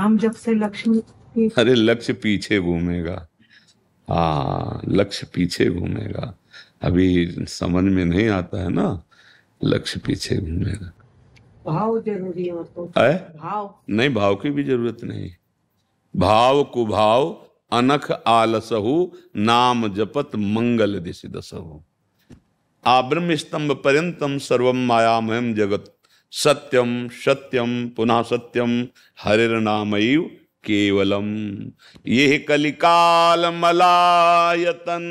नाम जप से लक्ष्मी की। अरे लक्ष्य पीछे घूमेगा। हाँ, लक्ष्य पीछे घूमेगा। अभी समझ में नहीं आता है ना, लक्ष्य पीछे घूमेगा। भाव जरूरी है मतलब। है? भाव। नहीं, भाव की भी जरूरत नहीं। भाव कुभाव अनख आलसहु, नाम जपत मंगल दिशि दसहु। आब्रह्म स्तंभ पर्यंतम सर्वम मायामयम जगत, सत्यम सत्यम पुनः सत्यम, हरिर्नामैव केवलम। ये कलिकाल मलायतन,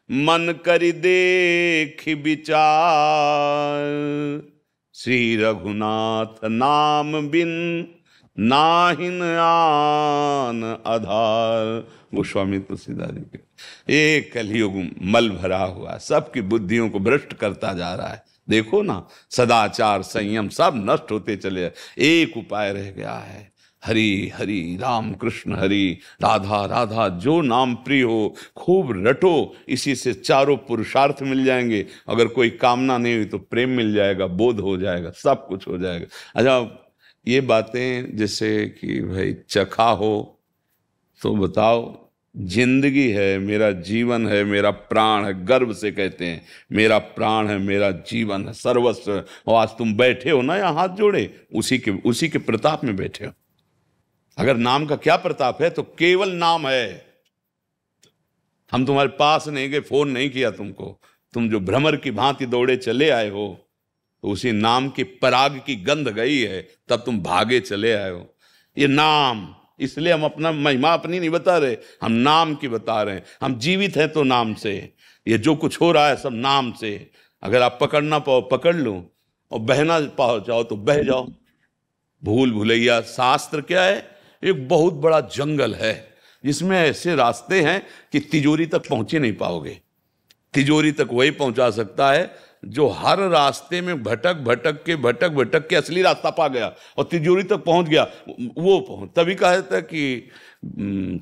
मन करि देख विचार, श्री रघुनाथ नाम बिन नाहिन आन आधार। गोस्वामी तुलसीदास जी के। ये कलयुग मल भरा हुआ, सबकी बुद्धियों को भ्रष्ट करता जा रहा है। देखो ना, सदाचार संयम सब नष्ट होते चले, एक उपाय रह गया है, हरि हरि राम कृष्ण हरि राधा राधा। जो नाम प्रिय हो खूब रटो, इसी से चारों पुरुषार्थ मिल जाएंगे। अगर कोई कामना नहीं हुई तो प्रेम मिल जाएगा, बोध हो जाएगा, सब कुछ हो जाएगा। अच्छा, ये बातें जैसे कि भाई चखा हो तो बताओ, जिंदगी है, मेरा जीवन है, मेरा प्राण है, गर्व से कहते हैं मेरा प्राण है, मेरा जीवन है, सर्वस्व है। और आज तुम बैठे हो ना यहाँ हाथ जोड़े, उसी के प्रताप में बैठे हो। अगर नाम का क्या प्रताप है तो केवल नाम है। हम तुम्हारे पास नहीं गए, फोन नहीं किया तुमको, तुम जो भ्रमर की भांति दौड़े चले आए हो, तो उसी नाम की पराग की गंध गई है, तब तुम भागे चले आए हो। ये नाम, इसलिए हम अपना महिमा अपनी नहीं बता रहे, हम नाम की बता रहे हैं। हम जीवित हैं तो नाम से, ये जो कुछ हो रहा है सब नाम से। अगर आप पकड़ना पाओ पकड़ लो, और बहना पाओ चाहो तो बह जाओ। भूल भुलैया शास्त्र क्या है? एक बहुत बड़ा जंगल है जिसमें ऐसे रास्ते हैं कि तिजोरी तक पहुंचे नहीं पाओगे। तिजोरी तक वही पहुंचा सकता है जो हर रास्ते में भटक भटक के असली रास्ता पा गया और तिजोरी तक पहुंच गया। वो पहुंच तभी कहता है कि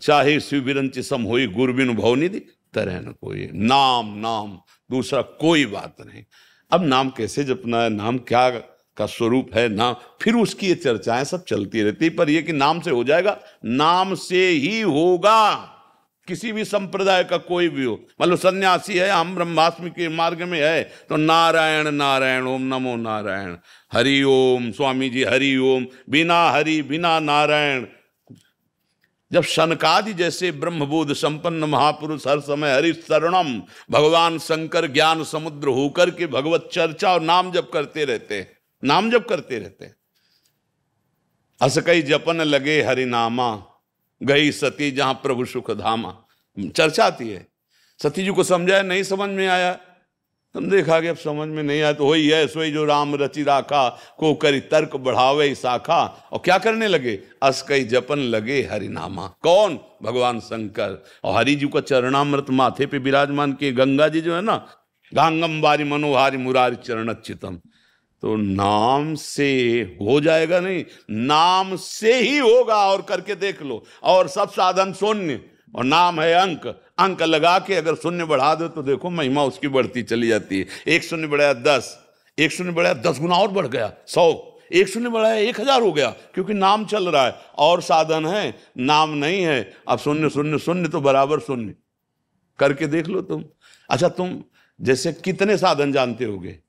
चाहे शिव बिरंच सम होई, गुरु बिनु भवनिधि तरह न कोई। नाम नाम, दूसरा कोई बात नहीं। अब नाम कैसे जपना है, नाम क्या का स्वरूप है, नाम, फिर उसकी ये चर्चाएं सब चलती रहती। पर ये कि नाम से हो जाएगा, नाम से ही होगा। किसी भी संप्रदाय का कोई भी हो, मान लो सन्यासी है, हम ब्रह्मास्मि के मार्ग में है, तो नारायण नारायण, ओम नमो नारायण, हरि ओम, स्वामी जी हरि ओम, बिना हरि बिना नारायण। जब शनकादि जैसे ब्रह्मबोध संपन्न महापुरुष हर समय हरि शरणम, भगवान शंकर ज्ञान समुद्र होकर के भगवत चर्चा और नाम जप करते रहते, नाम जप करते रहते। अस कई जपन लगे हरि नामा, गई सती जहां प्रभु सुख धामा। चर्चा आती है, सती जी को समझाया, नहीं समझ में आया, तुम देखा कि अब समझ में नहीं आया तो वही है सोई जो राम रचि राखा, को करी तर्क बढ़ावे शाखा। और क्या करने लगे? अस कई जपन लगे हरिनामा। कौन? भगवान शंकर। और हरि जी का चरणामृत माथे पे विराजमान किए। गंगा जी जो है ना, गांगम बारी मनोहारी मुरारी चरणच्युतम। तो नाम से हो जाएगा नहीं, नाम से ही होगा। और करके देख लो। और सब साधन शून्य, और नाम है अंक, अंक लगा के अगर शून्य बढ़ा दो तो देखो महिमा उसकी बढ़ती चली जाती है। एक शून्य बढ़ाया 10, एक शून्य बढ़ाया 10 गुना और बढ़ गया 100, एक शून्य बढ़ाया 1000 हो गया, क्योंकि नाम चल रहा है। और साधन है, नाम नहीं है। अब शून्य शून्य शून्य तो बराबर शून्य, करके देख लो तुम। अच्छा, तुम जैसे कितने साधन जानते होगे?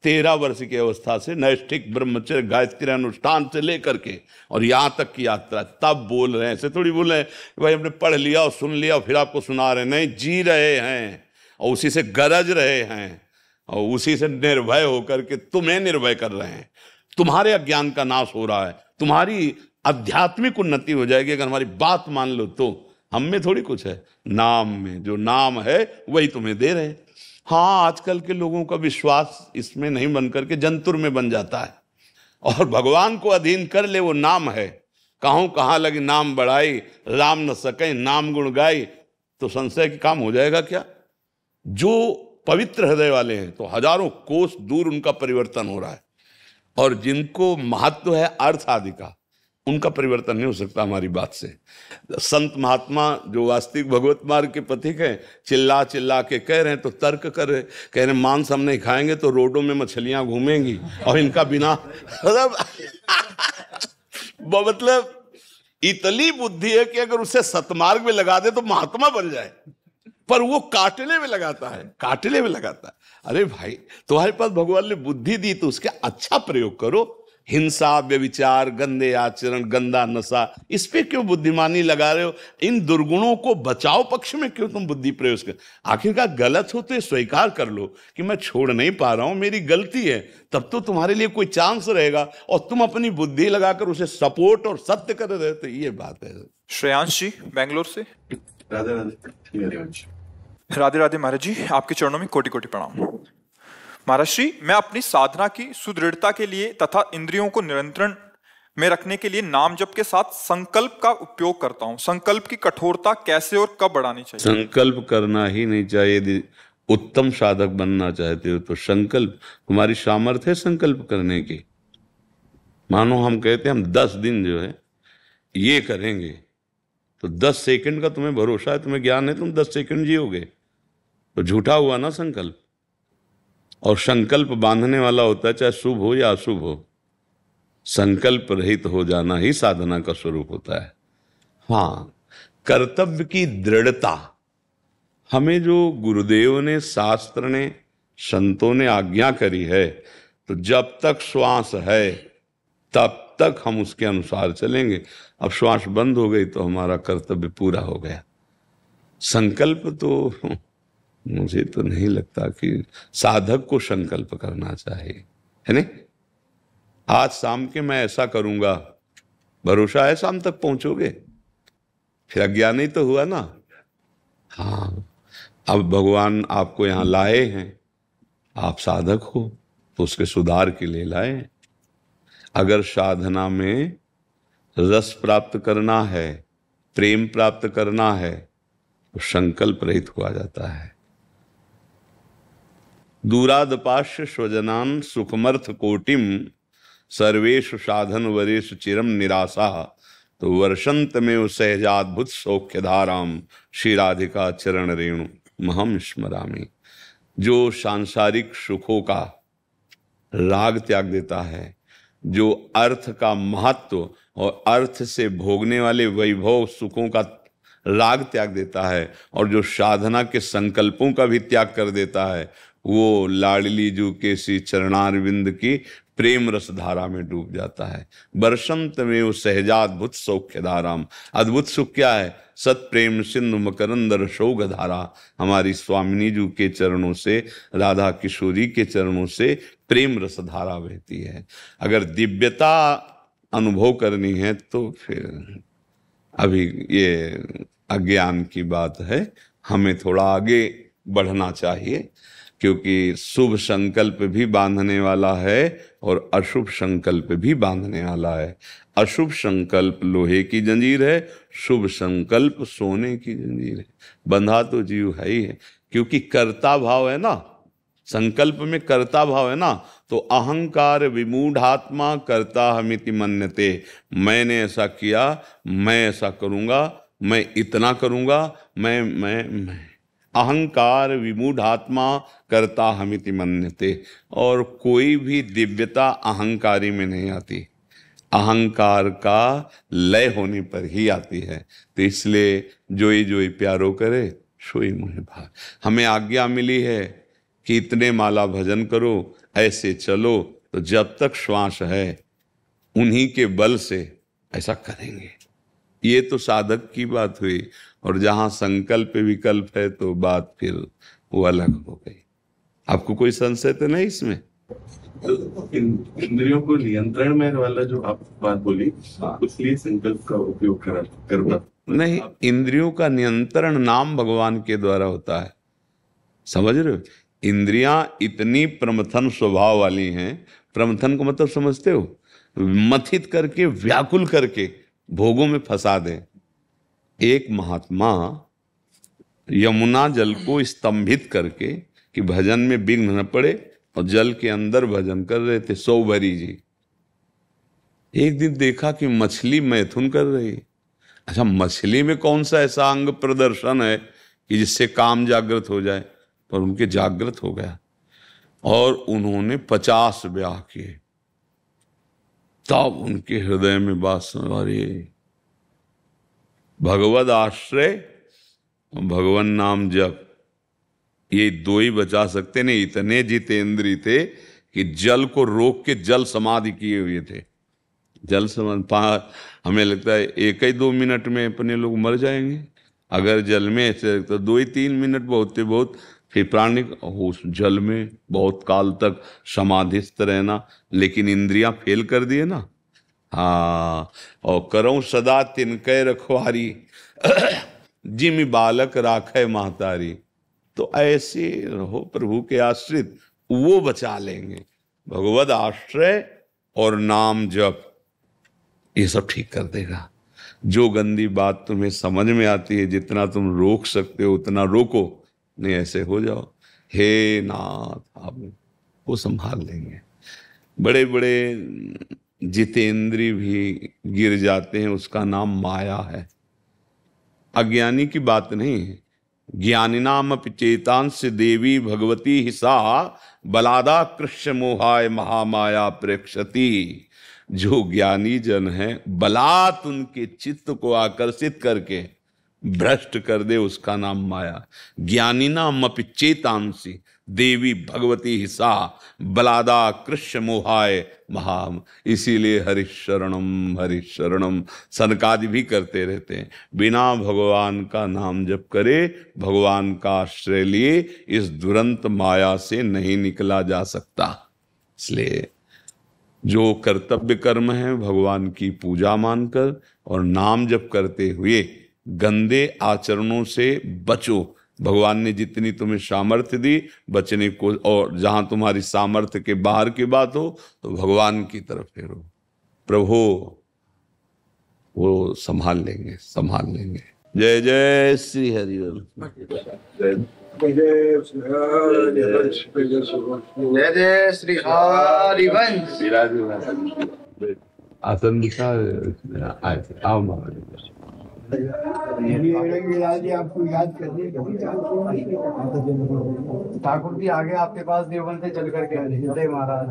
13 वर्ष की अवस्था से नैष्ठिक ब्रह्मचर्य गायत्री अनुष्ठान से लेकर के और यहाँ तक की यात्रा, तब बोल रहे हैं। ऐसे थोड़ी बोल रहे हैं भाई हमने पढ़ लिया और सुन लिया और फिर आपको सुना रहे हैं। नहीं, जी रहे हैं और उसी से गरज रहे हैं और उसी से निर्भय होकर के तुम्हें निर्भय कर रहे हैं। तुम्हारे अज्ञान का नाश हो रहा है, तुम्हारी आध्यात्मिक उन्नति हो जाएगी अगर हमारी बात मान लो तो। हम में थोड़ी कुछ है, नाम में। जो नाम है वही तुम्हें दे रहे हैं। हाँ, आजकल के लोगों का विश्वास इसमें नहीं बन करके जंतुर में बन जाता है। और भगवान को अधीन कर ले, वो नाम है। कहूं कहाँ लगी नाम बढ़ाई, राम न सके नाम गुण गाई। तो संशय के काम हो जाएगा क्या? जो पवित्र हृदय वाले हैं तो हजारों कोस दूर उनका परिवर्तन हो रहा है, और जिनको महत्व है अर्थ आदि का, उनका परिवर्तन नहीं हो सकता हमारी बात से। संत महात्मा जो वास्तविक भगवत मार्ग के पथिक हैं, चिल्ला चिल्ला के कह रहे हैं तो तर्क कर रहे, कह रहे मांस हम नहीं खाएंगे तो रोडों में मछलियां घूमेंगी और इनका बिना मतलब इतनी बुद्धि है कि अगर उसे सतमार्ग में लगा दे तो महात्मा बन जाए, पर वो काटने में लगाता है, काटने में लगाता है। अरे भाई, तुम्हारे पास भगवान ने बुद्धि दी तो उसका अच्छा प्रयोग करो। हिंसा, व्यभिचार, गंदे आचरण, गंदा नशा, इस पे क्यों बुद्धिमानी लगा रहे हो? इन दुर्गुणों को बचाओ पक्ष में क्यों तुम बुद्धि प्रयोग कर? आखिरकार गलत हो तो ये स्वीकार कर लो कि मैं छोड़ नहीं पा रहा हूं, मेरी गलती है, तब तो तुम्हारे लिए कोई चांस रहेगा, और तुम अपनी बुद्धि लगाकर उसे सपोर्ट और सत्य कर रहे हो, तो ये बात है। श्रेयांश जी बेंगलोर से। राधे राधे। राधे राधे महाराज जी, आपके चरणों में कोटि कोटि प्रणाम। महाराज श्री, मैं अपनी साधना की सुदृढ़ता के लिए तथा इंद्रियों को नियंत्रण में रखने के लिए नाम जप के साथ संकल्प का उपयोग करता हूं। संकल्प की कठोरता कैसे और कब बढ़ानी चाहिए? संकल्प करना ही नहीं चाहिए। यदि उत्तम साधक बनना चाहते हो तो संकल्प, तुम्हारी सामर्थ्य है संकल्प करने की। मानो हम कहते हैं हम 10 दिन जो है ये करेंगे, तो 10 सेकंड का तुम्हें भरोसा है, तुम्हें ज्ञान है, तुम 10 सेकंड जियोगे, तो झूठा हुआ ना संकल्प। और संकल्प बांधने वाला होता है, चाहे शुभ हो या अशुभ हो। संकल्प रहित हो जाना ही साधना का स्वरूप होता है। हाँ, कर्तव्य की दृढ़ता, हमें जो गुरुदेव ने, शास्त्र ने, संतों ने आज्ञा करी है, तो जब तक श्वास है तब तक हम उसके अनुसार चलेंगे। अब श्वास बंद हो गई तो हमारा कर्तव्य पूरा हो गया। संकल्प तो मुझे तो नहीं लगता कि साधक को संकल्प करना चाहिए, है नहीं? आज शाम के मैं ऐसा करूंगा, भरोसा है शाम तक पहुंचोगे? फिर अज्ञानी तो हुआ ना। हाँ, अब भगवान आपको यहां लाए हैं, आप साधक हो तो उसके सुधार के लिए लाए हैं। अगर साधना में रस प्राप्त करना है, प्रेम प्राप्त करना है, तो संकल्प रहित हुआ जाता है। दूरादपाश्य स्वजनान सुखमर्थ कोटिम सर्वेषु साधन वरेषु चिरम निराशा, तो वर्षंत में सहजाद्भुत सौख्य धाराम श्री राधिका चरण रेणु महम स्मरामि। जो सांसारिक सुखों का राग त्याग देता है, जो अर्थ का महत्व और अर्थ से भोगने वाले वैभव सुखों का राग त्याग देता है, और जो साधना के संकल्पों का भी त्याग कर देता है, वो लाडली जू के श्री चरणारविंद की प्रेम रस धारा में डूब जाता है। बरसंत में वो सहजाद्भुत सौख्य धाराम। अद्भुत सुख क्या है? सत प्रेम सिंधु मकरंद रसौघ धारा। हमारी स्वामिनी जू के चरणों से, राधा किशोरी के चरणों से प्रेम रस धारा बहती है। अगर दिव्यता अनुभव करनी है तो फिर अभी ये अज्ञान की बात है, हमें थोड़ा आगे बढ़ना चाहिए, क्योंकि शुभ संकल्प भी बांधने वाला है और अशुभ संकल्प भी बांधने वाला है। अशुभ संकल्प लोहे की जंजीर है, शुभ संकल्प सोने की जंजीर है। बंधा तो जीव है ही है, क्योंकि कर्ता भाव है ना, संकल्प में कर्ता भाव है ना। तो अहंकार विमूढ़ात्मा कर्ता हमिति मन्यते। मैंने ऐसा किया, मैं ऐसा करूंगा, मैं इतना करूंगा, मैं अहंकार विमूढ़ात्मा कर्ता हमिति मन्यते। और कोई भी दिव्यता अहंकारी में नहीं आती, अहंकार का लय होने पर ही आती है। तो इसलिए जोई जोई प्यारो करे सोई मुहे भाग। हमें आज्ञा मिली है कि इतने माला भजन करो, ऐसे चलो, तो जब तक श्वास है उन्हीं के बल से ऐसा करेंगे। ये तो साधक की बात हुई, और जहां संकल्प विकल्प है तो बात फिर वो अलग हो गई। आपको कोई संशय तो नहीं इसमें? तो इंद्रियों को नियंत्रण में वाला जो आप बात बोली, उसलिए संकल्प का उपयोग करना नहीं, इंद्रियों का नियंत्रण नाम भगवान के द्वारा होता है, समझ रहे हो? इंद्रियां इतनी प्रमथन स्वभाव वाली हैं। प्रमथन को मतलब समझते हो? मथित करके, व्याकुल करके भोगों में फंसा दें। एक महात्मा यमुना जल को स्तंभित करके कि भजन में विघ्न न पड़े, और जल के अंदर भजन कर रहे थे सौभरी जी। एक दिन देखा कि मछली मैथुन कर रही। अच्छा, मछली में कौन सा ऐसा अंग प्रदर्शन है कि जिससे काम जागृत हो जाए? पर उनके जागृत हो गया, और उन्होंने 50 ब्याह किए। तब उनके हृदय में बात, अरे भगवद आश्रय, भगवान नाम जप, ये दो ही बचा सकते नहीं। इतने जितेंद्री थे कि जल को रोक के जल समाधि किए हुए थे। जल समाधि, हमें लगता है 1-2 मिनट में अपने लोग मर जाएंगे। अगर जल में ऐसे तो 2-3 मिनट बहुत थे बहुत, फिर प्राणी उस जल में बहुत काल तक समाधिस्थ रहना। लेकिन इंद्रियां फेल कर दिए ना। हाँ, और करऊं सदा तिनके रखवारी, जिम बालक राखे महतारी। तो ऐसे रहो प्रभु के आश्रित, वो बचा लेंगे। भगवद आश्रय और नाम जप, ये सब ठीक कर देगा। जो गंदी बात तुम्हें समझ में आती है, जितना तुम रोक सकते हो उतना रोको, नहीं ऐसे हो जाओ। हे नाथ, आप वो संभाल लेंगे। बड़े बड़े जितेंद्री भी गिर जाते हैं, उसका नाम माया है। अज्ञानी की बात नहीं है। ज्ञानिनाम अपि चेतांश देवी भगवती ही सा बलादा कृष्ण मोहाय महामाया प्रेक्षति। जो ज्ञानी जन है, बलात् उनके चित्त को आकर्षित करके भ्रष्ट कर दे, उसका नाम माया। ज्ञानिनाम अपि चेतांसी देवी भगवती ही सा बलादा कृष्ण मोहाय महा। इसीलिए हरिशरणम सनकादि भी करते रहते हैं। बिना भगवान का नाम जप करे, भगवान का आश्रय लिए, इस दुरंत माया से नहीं निकला जा सकता। इसलिए जो कर्तव्य कर्म है भगवान की पूजा मानकर और नाम जप करते हुए गंदे आचरणों से बचो। भगवान ने जितनी तुम्हें सामर्थ्य दी बचने को, और जहां तुम्हारी सामर्थ्य के बाहर की बात हो तो भगवान की तरफ फेरो। प्रभु वो संभाल लेंगे, संभाल लेंगे। जय जय श्री हरिवंश। जय जय श्री हरिवंश। आसन दिखा, आओ महाराज। जी आपको याद करने ठाकुर जी आगे आपके पास देवबंद से चल करके जय महाराज।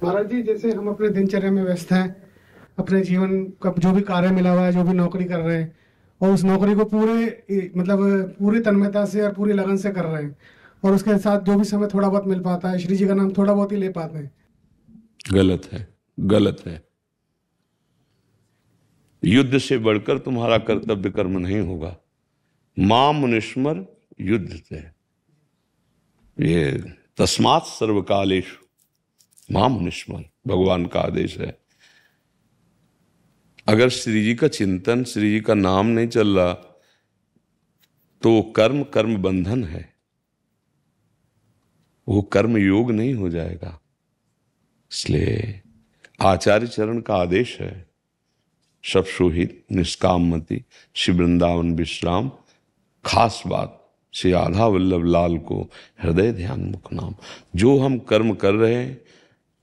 महाराज जी, जैसे हम अपने दिनचर्या में व्यस्त हैं, अपने जीवन का जो भी कार्य मिला हुआ है, जो भी नौकरी कर रहे हैं, और उस नौकरी को पूरी तन्मयता से और पूरी लगन से कर रहे हैं, और उसके साथ जो भी समय थोड़ा बहुत मिल पाता है, श्री जी का नाम थोड़ा बहुत ही ले पाते हैं। गलत है, गलत है। युद्ध से बढ़कर तुम्हारा कर्तव्य कर्म नहीं होगा। मां मुनिस्मर युद्ध से, ये तस्मात् सर्वकालेषु मां मुनिस्मर भगवान का आदेश है। अगर श्री जी का चिंतन, श्री जी का नाम नहीं चल रहा तो कर्म कर्म बंधन है, वो कर्म योग नहीं हो जाएगा। इसलिए आचार्य चरण का आदेश है, सब सुहित निष्काम मति श्री वृंदावन विश्राम। खास बात श्री आधा वल्लभ लाल को हृदय ध्यान मुख नाम। जो हम कर्म कर रहे हैं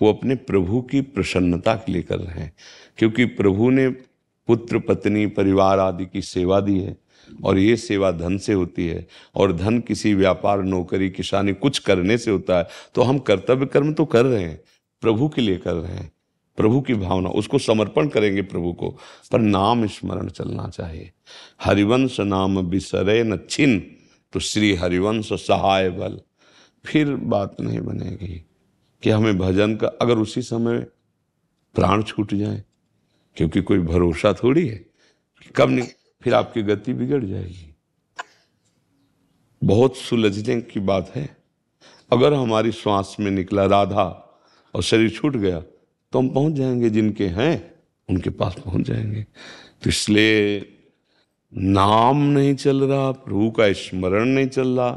वो अपने प्रभु की प्रसन्नता के लिए कर रहे हैं, क्योंकि प्रभु ने पुत्र पत्नी परिवार आदि की सेवा दी है, और ये सेवा धन से होती है, और धन किसी व्यापार नौकरी किसानी कुछ करने से होता है। तो हम कर्तव्य कर्म तो कर रहे हैं, प्रभु के लिए कर रहे हैं, प्रभु की भावना, उसको समर्पण करेंगे प्रभु को, पर नाम स्मरण चलना चाहिए। हरिवंश नाम बिसरे न छिन, तो श्री हरिवंश सहाय बल। फिर बात नहीं बनेगी कि हमें भजन का, अगर उसी समय प्राण छूट जाए, क्योंकि कोई भरोसा थोड़ी है कब नहीं, फिर आपकी गति बिगड़ जाएगी। बहुत सुलझने की बात है। अगर हमारी श्वास में निकला राधा और शरीर छूट गया तो हम पहुंच जाएंगे, जिनके हैं उनके पास पहुंच जाएंगे। तो इसलिए नाम नहीं चल रहा, प्रभु का स्मरण नहीं चल रहा,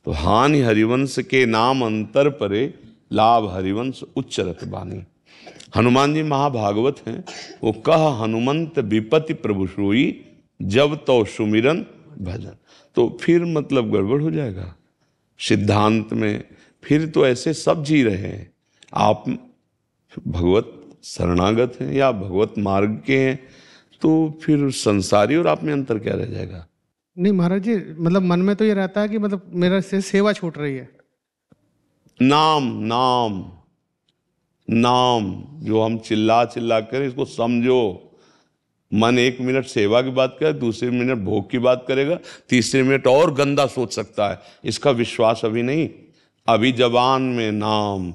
तो हानि हरिवंश के नाम अंतर परे, लाभ हरिवंश उच्च रतबानी। हनुमान जी महाभागवत हैं, वो कह हनुमंत विपति प्रभु सोई, जब तो सुमिरन भजन। तो फिर मतलब गड़बड़ हो जाएगा सिद्धांत में। फिर तो ऐसे सब जी रहे हैं, आप भगवत शरणागत हैं या भगवत मार्ग के हैं, तो फिर संसारी और आप में अंतर क्या रह जाएगा? नहीं महाराज जी, मतलब मन में तो ये रहता है कि मतलब मेरा से सेवा छूट रही है, नाम नाम नाम जो हम चिल्ला चिल्ला कर इसको समझो। मन 1 मिनट सेवा की बात करे, दूसरे मिनट भोग की बात करेगा, तीसरे मिनट और गंदा सोच सकता है। इसका विश्वास अभी नहीं। अभी जबान में नाम,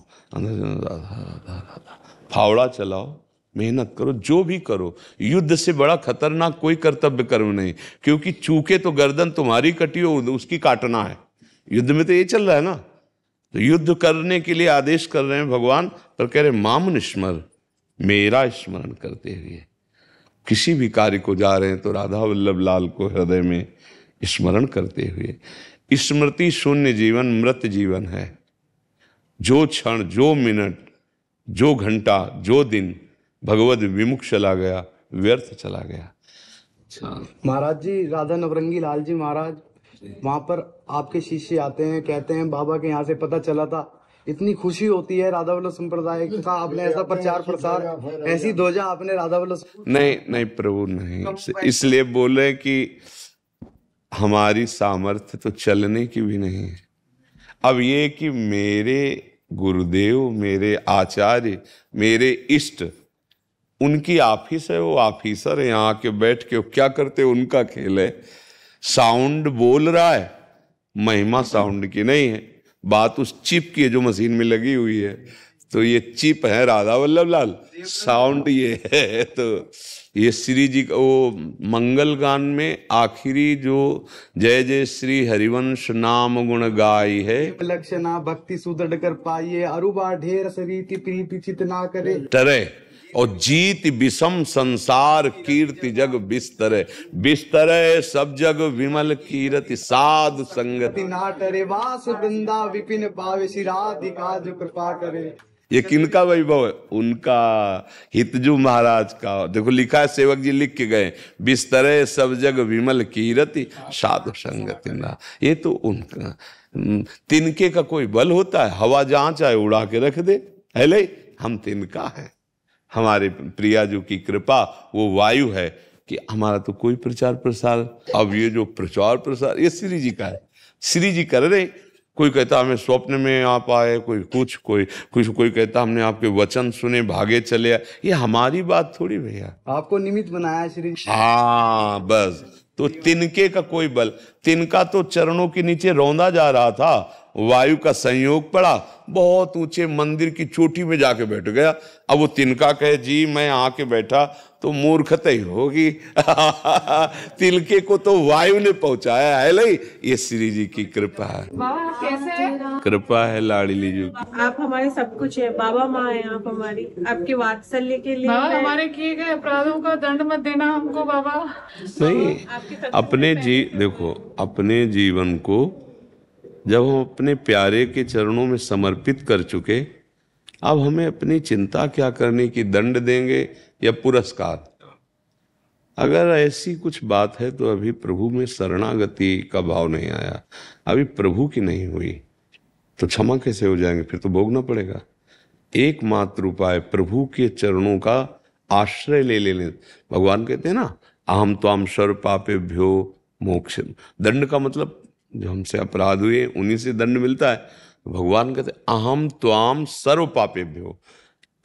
फावड़ा चलाओ, मेहनत करो, जो भी करो। युद्ध से बड़ा खतरनाक कोई कर्तव्य कर्म नहीं, क्योंकि चूके तो गर्दन तुम्हारी कटी हो, उसकी काटना है। युद्ध में तो ये चल रहा है ना। तो युद्ध करने के लिए आदेश कर रहे हैं भगवान, पर कह रहे माम निस्मर, मेरा स्मरण करते हुए। किसी भी कार्य को जा रहे हैं तो राधा वल्लभ लाल को हृदय में स्मरण करते हुए। स्मृति शून्य जीवन मृत जीवन है। जो क्षण, जो मिनट, जो घंटा, जो दिन भगवद विमुख चला गया, व्यर्थ चला गया। महाराज जी, राधा नवरंगी लाल जी महाराज वहाँ पर आपके शिष्य आते हैं, कहते हैं बाबा के यहाँ से पता चला था। इतनी खुशी होती है राधा वल्लभ संप्रदाय का, आपने ऐसा प्रचार प्रसार, ऐसी ध्वजा आपने राधा वल्लभ। नहीं नहीं प्रभु, नहीं। इसलिए बोले कि हमारी सामर्थ्य तो चलने की भी नहीं है। अब ये कि मेरे गुरुदेव, मेरे आचार्य, मेरे इष्ट, उनकी ऑफिस है, वो ऑफिसर है, यहाँ आके बैठ के क्या करते उनका खेल है। साउंड बोल रहा है, महिमा साउंड की नहीं है, बात उस चिप की है जो मशीन में लगी हुई है। तो ये चिप है राधा वल्लभ लाल, साउंड ये है। तो ये श्री जी का वो मंगल गान में आखिरी जो जय जय श्री हरिवंश नाम गुण गाई है, लक्षणा भक्ति सुदृढ़ कर पाइए, अरुबा ढेर सरीति प्रीति चित ना करे टरे और जीत विषम संसार कीर्ति जग बिस्तरे, बिस्तरे सब जग विमल कीरति साधु संगति ना टरे, वास वृंदा विपिन पावे शिराधिका जो कृपा करे। ये किनका वैभव है? उनका, हितजू महाराज का। देखो लिखा है, सेवक जी लिख के गए, बिस्तरे सब जग विमल कीरति साधु संगति ना। ये तो उनका तिनके का कोई बल होता है? हवा जहां चाहे उड़ा के रख दे, है ले। हम तिनका है, हमारे प्रियाजू की कृपा वो वायु है कि हमारा तो कोई प्रचार प्रसार। अब ये जो प्रचार प्रसार ये श्री जी का है, श्री जी कर रहे। कोई कहता हमें स्वप्न में आप आए, कोई कोई कहता हमने आपके वचन सुने भागे चले आए। ये हमारी बात थोड़ी भैया, आपको निमित्त बनाया श्री। हाँ बस। तो तिनके का कोई बल, तिनका तो चरणों के नीचे रौंदा जा रहा था, वायु का संयोग पड़ा, बहुत ऊंचे मंदिर की चोटी में जाके बैठ गया। अब वो तिनका कहे जी मैं आके बैठा तो मूर्खता ही होगी। तिनके को तो वायु ने पहुंचाया है। ले, ये श्री जी की कृपा है। कैसे है? कृपा है लाडली जी की। आप हमारे सब कुछ है, बाबा माँ है आप हमारी। आपके वात्सल्य के लिए बाबा हमारे किए गए अपराधों का दंड मत देना हमको बाबा। नहीं, अपने देखो अपने जीवन को जब हम अपने प्यारे के चरणों में समर्पित कर चुके, अब हमें अपनी चिंता क्या करने की? दंड देंगे या पुरस्कार? अगर ऐसी कुछ बात है तो अभी प्रभु में शरणागति का भाव नहीं आया, अभी प्रभु की नहीं हुई, तो क्षमा कैसे हो जाएंगे? फिर तो भोगना पड़ेगा। एकमात्र उपाय प्रभु के चरणों का आश्रय ले लेने। भगवान कहते हैं ना, अहम त्वाम सर्व पापेभ्यो मोक्ष। दंड का मतलब जो हमसे अपराध हुए उन्हीं से दंड मिलता है। तो भगवान कहते अहम त्वाम सर्व पापेभ्यो,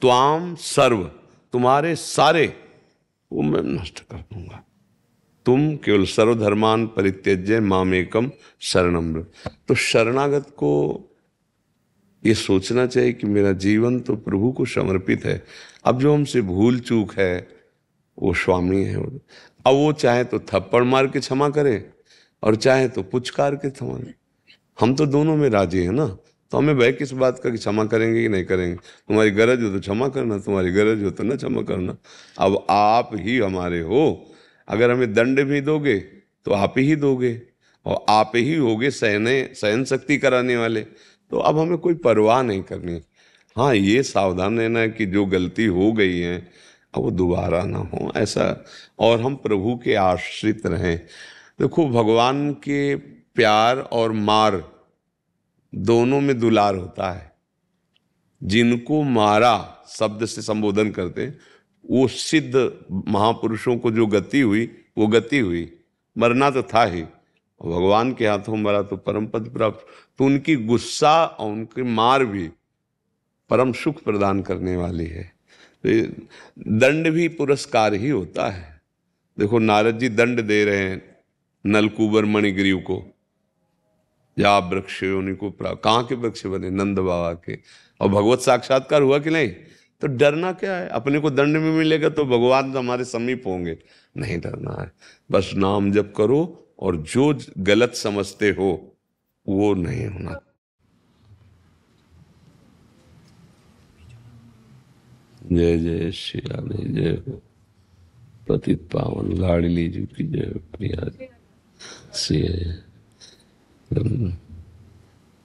त्वाम सर्व, तुम्हारे सारे वो मैं नष्ट कर दूंगा। तुम केवल सर्वधर्मान परित्यज्य मामेकम शरणम व्रज। तो शरणागत को ये सोचना चाहिए कि मेरा जीवन तो प्रभु को समर्पित है। अब जो हमसे भूल चूक है वो स्वामी है। अब वो चाहे तो थप्पड़ मार के क्षमा करे और चाहे तो पुचकार के क्षमा। हम तो दोनों में राजी है ना, तो हमें भय किस बात का कि क्षमा करेंगे कि नहीं करेंगे? तुम्हारी गरज हो तो क्षमा करना, तुम्हारी गरज हो तो ना क्षमा करना। अब आप ही हमारे हो, अगर हमें दंड भी दोगे तो आप ही दोगे और आप ही होगे सहन शक्ति कराने वाले। तो अब हमें कोई परवाह नहीं करनी। हाँ, ये सावधान रहना है कि जो गलती हो गई है अब वो दोबारा ना हो, ऐसा। और हम प्रभु के आश्रित रहें। देखो, भगवान के प्यार और मार दोनों में दुलार होता है। जिनको मारा शब्द से संबोधन करते हैं, वो सिद्ध महापुरुषों को जो गति हुई वो गति हुई, मरना तो था ही, और भगवान के हाथों मरा तो परम पद प्राप्त। तो उनकी गुस्सा और उनकी मार भी परम सुख प्रदान करने वाली है। तो दंड भी पुरस्कार ही होता है। देखो नारद जी दंड दे रहे हैं नलकूबर मणिग्रीव को, या वृक्ष योनि को प्राप्त। कहाँ के वृक्ष बने? नंद बाबा के। और भगवत साक्षात्कार हुआ कि नहीं? तो डरना क्या है? अपने को दंड में मिलेगा तो भगवान हमारे समीप होंगे, नहीं डरना है। बस नाम जप करो और जो गलत समझते हो वो नहीं होना। जय जय श्री राधे, जय हो पतित पावन लाडली जी की जय हो। प्रिया श्री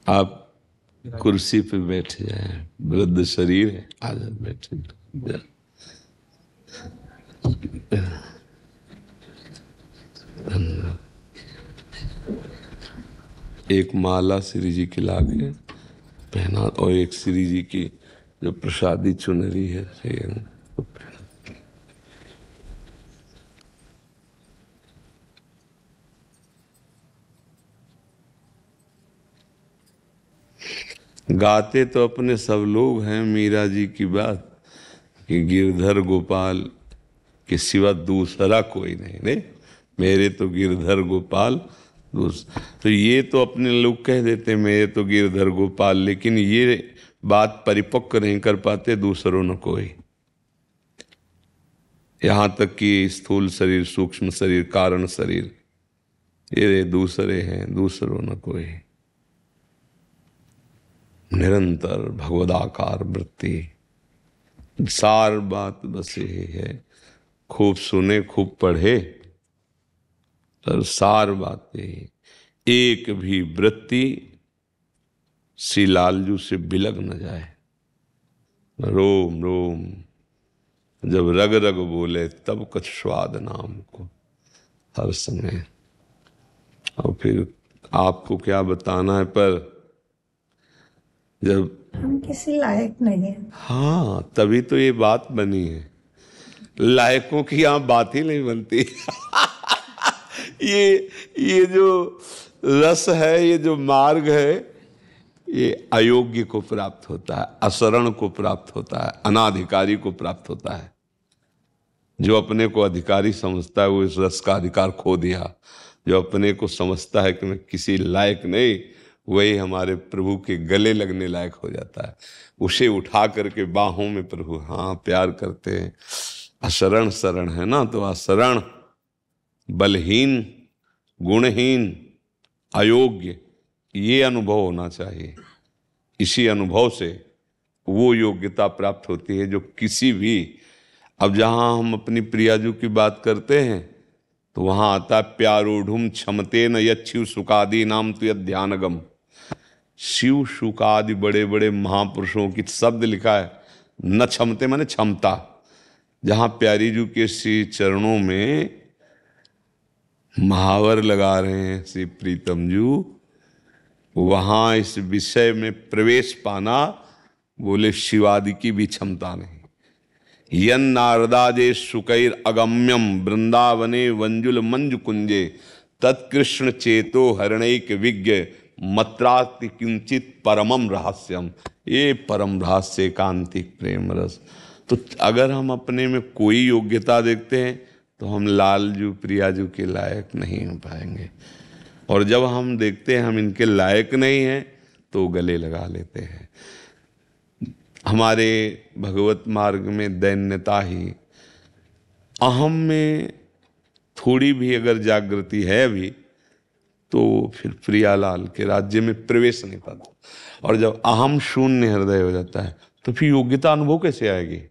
आप कुर्सी पे बैठ जाए, वृद्ध शरीर है, आज बैठे। एक माला श्री जी की लाके पहना और एक श्री जी की जो प्रसादी चुनरी है गाते तो अपने सब लोग हैं मीरा जी की बात कि गिरधर गोपाल के सिवा दूसरा कोई नहीं। नहीं, मेरे तो गिरधर गोपाल तो ये तो अपने लोग कह देते मेरे तो गिरधर गोपाल, लेकिन ये बात परिपक्व नहीं कर पाते दूसरों न कोई। यहां तक कि स्थूल शरीर, सूक्ष्म शरीर, कारण शरीर, ये दूसरे हैं, दूसरों न कोई। निरंतर भगवदाकार वृत्ति, सार बात बस यही है। खूब सुने खूब पढ़े पर सार बात यही, एक भी वृत्ति श्री लालजू से बिलग न जाए। रोम रोम जब रग रग बोले तब कछ स्वाद नाम को हर समय। और फिर आपको क्या बताना है, पर जब हम किसी लायक नहीं है। हाँ, तभी तो ये बात बनी है। लायकों की यहाँ बात ही नहीं बनती। ये जो रस है, ये जो मार्ग है, ये अयोग्य को प्राप्त होता है, असरण को प्राप्त होता है, अनाधिकारी को प्राप्त होता है। जो अपने को अधिकारी समझता है वो इस रस का अधिकार खो दिया। जो अपने को समझता है कि मैं किसी लायक नहीं, वही हमारे प्रभु के गले लगने लायक हो जाता है। उसे उठा करके बाहों में प्रभु हाँ प्यार करते हैं। असरण शरण है ना, तो असरण, बलहीन, गुणहीन, अयोग्य, ये अनुभव होना चाहिए। इसी अनुभव से वो योग्यता प्राप्त होती है जो किसी भी, अब जहां हम अपनी प्रियाजू की बात करते हैं तो वहां आता है प्यारोढ़ुम क्षमते न यच्छिव सुकादि नाम तो यद ध्यानगम। शिव शुकादि बड़े बड़े महापुरुषों की शब्द लिखा है, न क्षमते माने क्षमता। जहां प्यारी जू के श्री चरणों में महावर लगा रहे हैं श्री प्रीतम जू, वहां इस विषय में प्रवेश पाना, बोले शिवादि की भी क्षमता नहीं। यन नारदाजे सुकैर अगम्यम वृंदावने वंजुल मंजु कुंजे तत्कृष्ण चेतो हरणैक विज्ञ मत्राति किंचित परमम रहस्यम। ये परम रहस्य कांतिक प्रेम रस। तो अगर हम अपने में कोई योग्यता देखते हैं तो हम लालजू प्रियाजू के लायक नहीं हो पाएंगे, और जब हम देखते हैं हम इनके लायक नहीं हैं तो गले लगा लेते हैं। हमारे भगवत मार्ग में दैन्यता ही, अहम में थोड़ी भी अगर जागृति है भी तो फिर प्रियालाल के राज्य में प्रवेश नहीं पाता। और जब अहम शून्य हृदय हो जाता है तो फिर योग्यता अनुभव कैसे आएगी,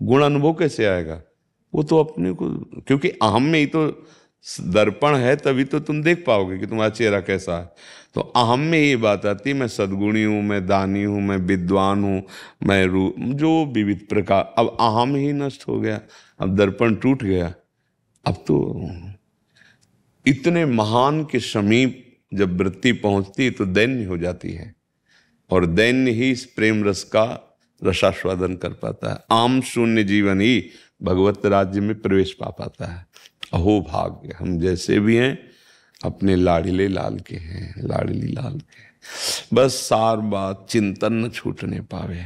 गुण अनुभव कैसे आएगा? वो तो अपने को, क्योंकि अहम में ही तो दर्पण है, तभी तो तुम देख पाओगे कि तुम्हारा चेहरा कैसा है। तो अहम में ये बात आती, मैं सद्गुणी हूँ, मैं दानी हूँ, मैं विद्वान हूँ, मैं जो विविध प्रकार। अब अहम ही नष्ट हो गया, अब दर्पण टूट गया। अब तो इतने महान के समीप जब वृत्ति पहुंचती तो दैन्य हो जाती है, और दैन्य ही इस प्रेम रस का रसास्वादन कर पाता है। आम शून्य जीवन ही भगवत राज्य में प्रवेश पा पाता है। अहो भाग्य, हम जैसे भी हैं अपने लाडले लाल के हैं, लाडली लाल के। बस सार बात चिंतन न छूटने पावे।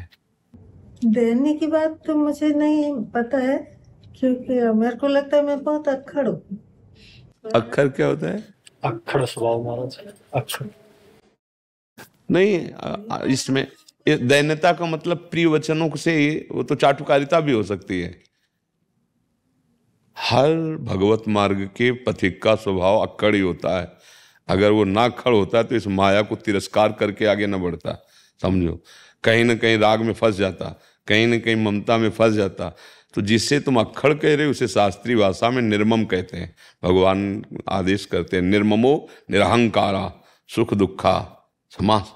देने की बात तो मुझे नहीं पता है, क्योंकि मेरे को लगता है मैं बहुत अक्खड़ हूँ। अक्खर क्या होता है? अक्खड़ स्वभाव महाराज, अक्खड़ नहीं, इसमें दैन्यता का मतलब प्रिय वचनों से वो तो चाटुकारिता भी हो सकती है। हर भगवत मार्ग के पथिक का स्वभाव अक्खड़ ही होता है। अगर वो ना अक्खड़ होता है तो इस माया को तिरस्कार करके आगे न बढ़ता। समझो, कहीं ना कहीं राग में फंस जाता, कहीं ना कहीं ममता में फंस जाता। तो जिससे तुम अक्खड़ कह रहे हो उसे शास्त्रीय भाषा में निर्मम कहते हैं। भगवान आदेश करते हैं, निर्ममो निरहंकारा सुख दुखा समास।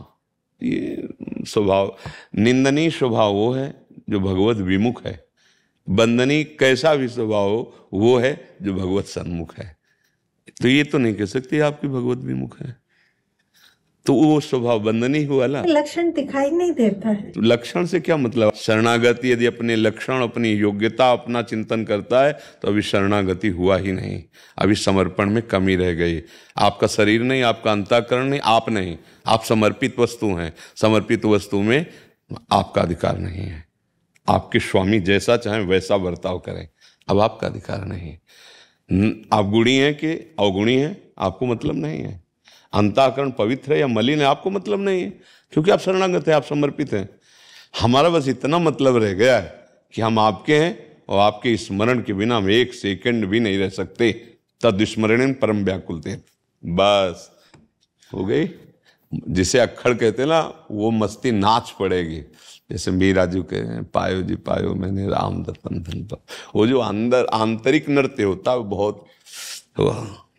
ये स्वभाव, निंदनीय स्वभाव वो है जो भगवत विमुख है, बंदनीय कैसा भी स्वभाव हो वो है जो भगवत सन्मुख है। तो ये तो नहीं कह सकते आपकी भगवत विमुख है, तो वो स्वभाव बंदनीय हुआ ना। लक्षण दिखाई नहीं देता है। तो लक्षण से क्या मतलब? शरणागति यदि अपने लक्षण, अपनी योग्यता, अपना चिंतन करता है तो अभी शरणागति हुआ ही नहीं, अभी समर्पण में कमी रह गई। आपका शरीर नहीं, आपका अंतःकरण नहीं, आप नहीं, आप समर्पित वस्तु हैं। समर्पित वस्तु में आपका अधिकार नहीं है। आपके स्वामी जैसा चाहें वैसा बर्ताव करें, अब आपका अधिकार नहीं है। आप गुणी हैं कि अवगुणी हैं आपको मतलब नहीं है। अंतःकरण पवित्र है या मलिन है आपको मतलब नहीं है, क्योंकि आप शरणागत हैं, आप समर्पित हैं। हमारा बस इतना मतलब रह गया है कि हम आपके हैं और आपके स्मरण के बिना हम एक सेकंड भी नहीं रह सकते। तद स्मरण परम व्याकुलते, बस हो गई। जिसे अक्खड़ कहते ना वो मस्ती नाच पड़ेगी। जैसे मीरा जी कह रहे हैं, पायो जी पायो मैंने राम दर्पण धन पर, वो जो अंदर आंतरिक नृत्य होता है वो बहुत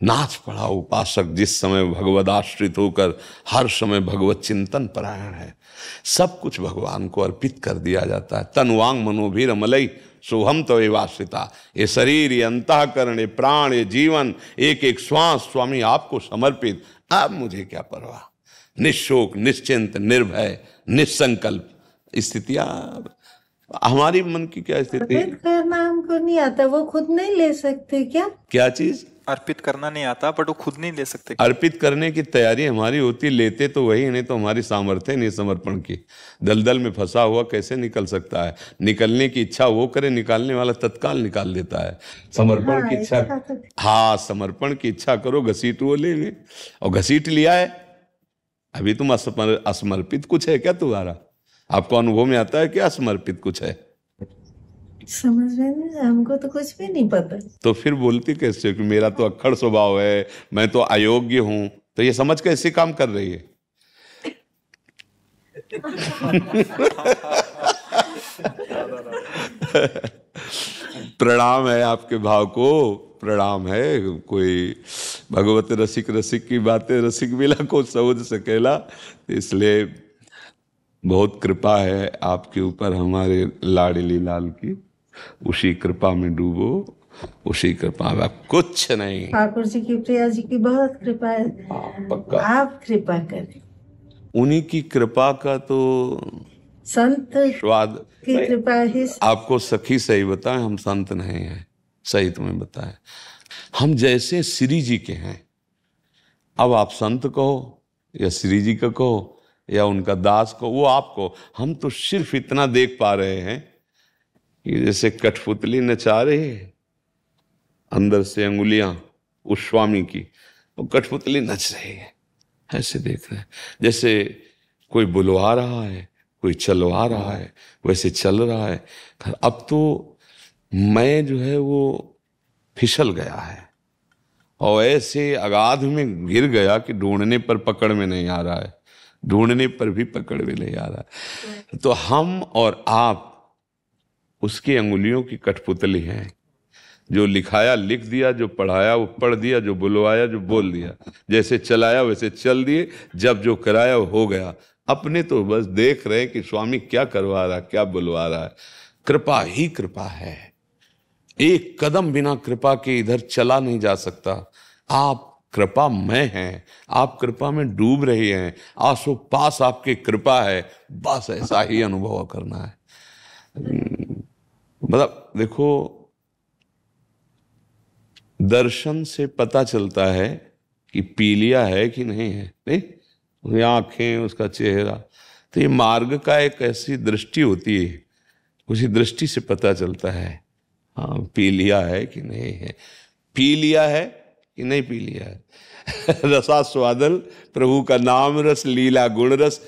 नाच पड़ा उपासक जिस समय भगवद आश्रित होकर हर समय भगवत चिंतन परायण है। सब कुछ भगवान को अर्पित कर दिया जाता है। तनुवांग मनोभीर अमलई सोहम तवेवाश्रिता। ये शरीर, ये अंतःकरण, ये प्राण, ये जीवन, एक एक श्वास स्वामी आपको समर्पित। अब मुझे क्या परवाह। निशोक, निश्चिंत, निर्भय, निसंकल्प स्थितियां हमारी मन की क्या स्थिति है? अर्पित करना हमको नहीं आता, वो खुद नहीं ले सकते क्या? क्या चीज? अर्पित करना नहीं आता बट वो खुद नहीं ले सकते। अर्पित करने की तैयारी हमारी होती, लेते तो वही, नहीं तो हमारी सामर्थ्य नहीं समर्पण की। दलदल में फंसा हुआ कैसे निकल सकता है? निकलने की इच्छा वो करे, निकालने वाला तत्काल निकाल देता है। समर्पण की इच्छा, हाँ समर्पण की इच्छा करो, घसीट वो लेंगे और घसीट लिया है। अभी तुम असमर्पित कुछ है क्या तुम्हारा? आपको अनुभव में आता है क्या असमर्पित कुछ है? समझ में नहीं, हमको तो कुछ भी नहीं पता। तो फिर बोलती कैसे कि मेरा तो अक्खड़ स्वभाव है, मैं तो अयोग्य हूं? तो ये समझ कैसे काम कर रही है? प्रणाम है आपके भाव को, प्रणाम है। कोई भगवत रसिक रसिक की बातें रसिक मिला को समझ सकेला। इसलिए बहुत कृपा है आपके ऊपर हमारे लाडली लाल की। उसी कृपा में डूबो, उसी कृपा में, कुछ नहीं। ठाकुर जी की, प्रिया जी की बहुत कृपा है। पक्का आप कृपा करें। उन्हीं की कृपा का तो संत स्वाद की कृपा ही। आपको सखी सही बताएं, हम संत नहीं हैं, सही तुम्हें बताएं। हम जैसे श्री जी के हैं। अब आप संत कहो या श्री जी का कहो या उनका दास को, वो आपको, हम तो सिर्फ इतना देख पा रहे हैं कि जैसे कठपुतली नचा रही है, अंदर से अंगुलियां उस स्वामी की, वो कठपुतली नच रही है, ऐसे देख रहे हैं। जैसे कोई बुलवा रहा है, कोई चलवा रहा है, वैसे चल रहा है। अब तो मैं जो है वो फिसल गया है और ऐसे अगाध में गिर गया कि ढूंढने पर पकड़ में नहीं आ रहा है, ढूंढने पर भी पकड़ में नहीं आ रहा है। तो हम और आप उसकी अंगुलियों की कठपुतली हैं। जो लिखाया लिख दिया, जो पढ़ाया वो पढ़ दिया, जो बुलवाया जो बोल दिया, जैसे चलाया वैसे चल दिए, जब जो कराया वो हो गया। अपने तो बस देख रहे हैं कि स्वामी क्या करवा रहा है, क्या बुलवा रहा है। कृपा ही कृपा है, एक कदम बिना कृपा के इधर चला नहीं जा सकता। आप कृपा में हैं, आप कृपा में डूब रही हैं, आसो पास आपके कृपा है, बस ऐसा ही अनुभव करना है। मतलब देखो, दर्शन से पता चलता है कि पीलिया है कि नहीं है, नहीं, आंखें, उसका चेहरा। तो ये मार्ग का एक ऐसी दृष्टि होती है, उसी दृष्टि से पता चलता है हाँ पी लिया है कि नहीं है, पी लिया है कि नहीं पी लिया है। रसास्वादन प्रभु का नाम रस, लीला गुण रस,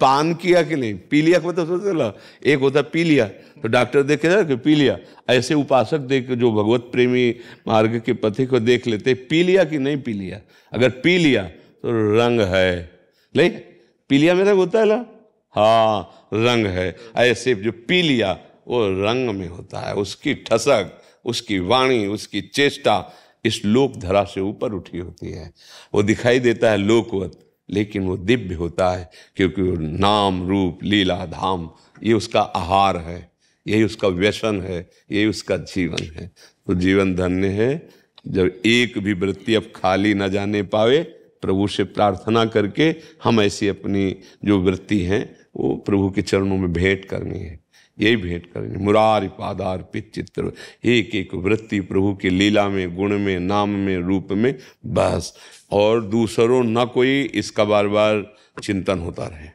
पान किया कि नहीं, पी लिया मतलब सोच लो, एक होता पी लिया तो डॉक्टर देखे ना कि पी लिया, ऐसे उपासक देख जो भगवत प्रेमी मार्ग के पथे को देख लेते पी लिया कि नहीं पी लिया। अगर पी लिया तो रंग है, नहीं पी लिया में रंग होता है ना, हाँ रंग है। ऐसे जो पी लिया वो रंग में होता है, उसकी ठसक, उसकी वाणी, उसकी चेष्टा इस लोक धरा से ऊपर उठी होती है। वो दिखाई देता है लोकवत, लेकिन वो दिव्य होता है, क्योंकि वो नाम रूप लीला धाम ये उसका आहार है, यही उसका व्यसन है, यही उसका जीवन है। तो जीवन धन्य है जब एक भी वृत्ति अब खाली न जाने पावे। प्रभु से प्रार्थना करके हम ऐसी अपनी जो वृत्ति हैं वो प्रभु के चरणों में भेंट करनी है, यही भेंट करनी। मुरारी पादार्पित चित्र, एक एक वृत्ति प्रभु की लीला में, गुण में, नाम में, रूप में, बस। और दूसरों न कोई इसका बार बार चिंतन होता रहे,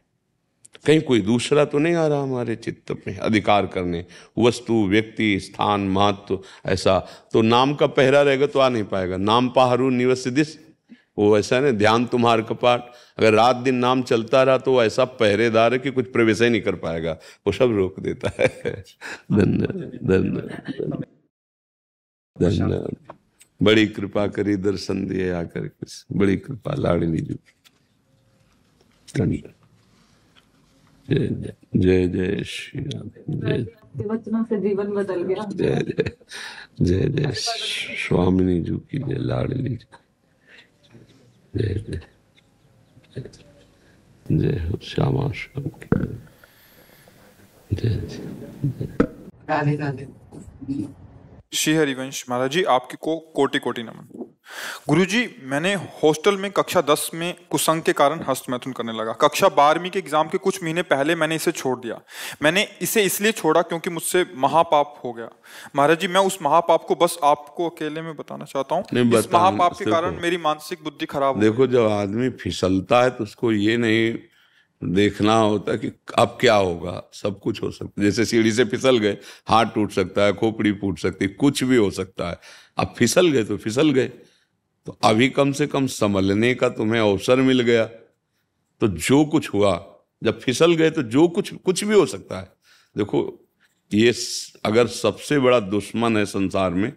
कहीं कोई दूसरा तो नहीं आ रहा हमारे चित्त में अधिकार करने, वस्तु, व्यक्ति, स्थान, महत्व ऐसा। तो नाम का पहरा रहेगा तो आ नहीं पाएगा। नाम पाहरू निवस दिस, वो ऐसा नहीं, ध्यान तुम्हार कपाट। अगर रात दिन नाम चलता रहा तो वो ऐसा पहरेदार है कि कुछ प्रवेश ही नहीं कर पाएगा, वो सब रोक देता है। धन्यवाद धन्यवाद धन्यवाद, बड़ी कृपा करी दर्शन दिए आकर, कुछ बड़ी कृपा लाडली जी। धन्यवाद। जय जय जय जय श्री राम, जय वचनों से जीवन बदल गया। जय जय जय जय स्वामिनी जी की जय, लाडली जी जय जय जय हो, श्यामा श्याम की जय जय। श्री हरिवंश महाराज जी, आपकी को कोटि कोटि नमन। गुरुजी, मैंने हॉस्टल में कक्षा 10 में कुसंग के कारण हस्तमैथुन करने लगा। कक्षा 12वीं के एग्जाम के कुछ महीने पहले मैंने इसे छोड़ दिया। मैंने इसे इसलिए छोड़ा क्योंकि मुझसे महापाप हो गया। महाराज जी, मैं उस महापाप को बस आपको अकेले में बताना चाहता हूँ। इस महापाप के कारण मेरी मानसिक बुद्धि खराब हो गई। देखो, जब आदमी फिसलता है तो उसको ये नहीं देखना होता कि अब क्या होगा, सब कुछ हो सकता है। जैसे सीढ़ी से फिसल गए, हाथ टूट सकता है, खोपड़ी फूट सकती है, कुछ भी हो सकता है। अब फिसल गए तो फिसल गए, तो अभी कम से कम संभलने का तुम्हें अवसर मिल गया। तो जो कुछ हुआ, जब फिसल गए तो जो कुछ भी हो सकता है। देखो, ये अगर सबसे बड़ा दुश्मन है संसार में,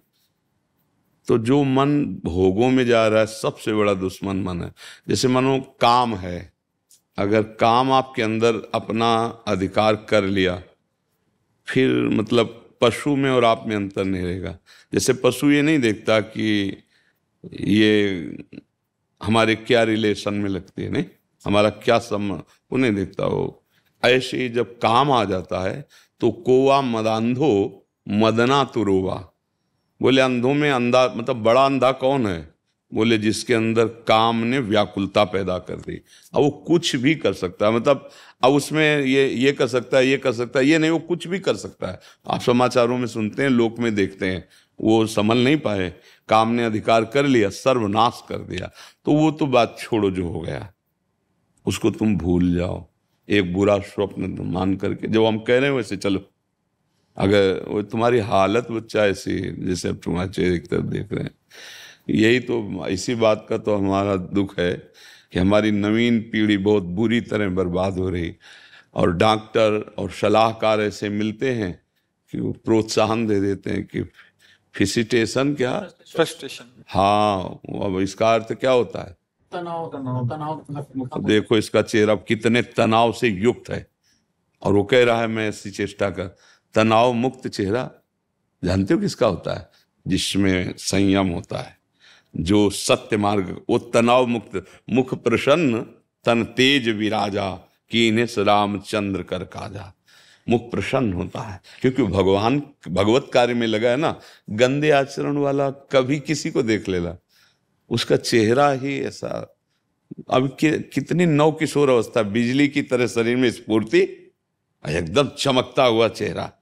तो जो मन भोगों में जा रहा है सबसे बड़ा दुश्मन मन है। जैसे मानो काम है, अगर काम आपके अंदर अपना अधिकार कर लिया, फिर मतलब पशु में और आप में अंतर नहीं रहेगा। जैसे पशु ये नहीं देखता कि ये हमारे क्या रिलेशन में लगती है, नहीं हमारा क्या संबंध, वो नहीं देखता। वो ऐसे ही जब काम आ जाता है तो कोवा मदांधो मदना तुरोवा। बोले अंधों में अंधा, मतलब बड़ा अंधा कौन है? बोले जिसके अंदर काम ने व्याकुलता पैदा कर दी। अब वो कुछ भी कर सकता है, मतलब अब उसमें ये कर सकता है, ये कर सकता है, ये नहीं, वो कुछ भी कर सकता है। आप समाचारों में सुनते हैं, लोक में देखते हैं, वो संभल नहीं पाए, काम ने अधिकार कर लिया, सर्वनाश कर दिया। तो वो तो बात छोड़ो, जो हो गया उसको तुम भूल जाओ। एक बुरा स्वप्न तुम मान करके, जब हम कह रहे हैं वैसे चलो। अगर वो तुम्हारी हालत बच्चा ऐसी, जैसे अब तुम्हारे चेहरे की तरफ देख रहे हैं, यही तो, इसी बात का तो हमारा दुख है कि हमारी नवीन पीढ़ी बहुत बुरी तरह बर्बाद हो रही। और डॉक्टर और सलाहकार ऐसे मिलते हैं कि वो प्रोत्साहन दे देते हैं कि फिसिटेशन, क्या फ्रस्ट्रेशन, हाँ, अब इसका अर्थ क्या होता है? तनाव। देखो इसका चेहरा कितने तनाव से युक्त है, और वो कह रहा है मैं ऐसी चेष्टा कर। तनाव मुक्त चेहरा जानते हो किसका होता है? जिसमें संयम होता है, जो सत्य मार्ग, वो तनाव मुक्त। मुख प्रसन्न तन तेज विराजा, कीने रामचंद्र कर काजा। मुख प्रसन्न होता है क्योंकि भगवान भगवत कार्य में लगा है ना। गंदे आचरण वाला कभी किसी को देख लेला, उसका चेहरा ही ऐसा। अब कितनी नव किशोर अवस्था, बिजली की तरह शरीर में स्फूर्ति, एकदम चमकता हुआ चेहरा।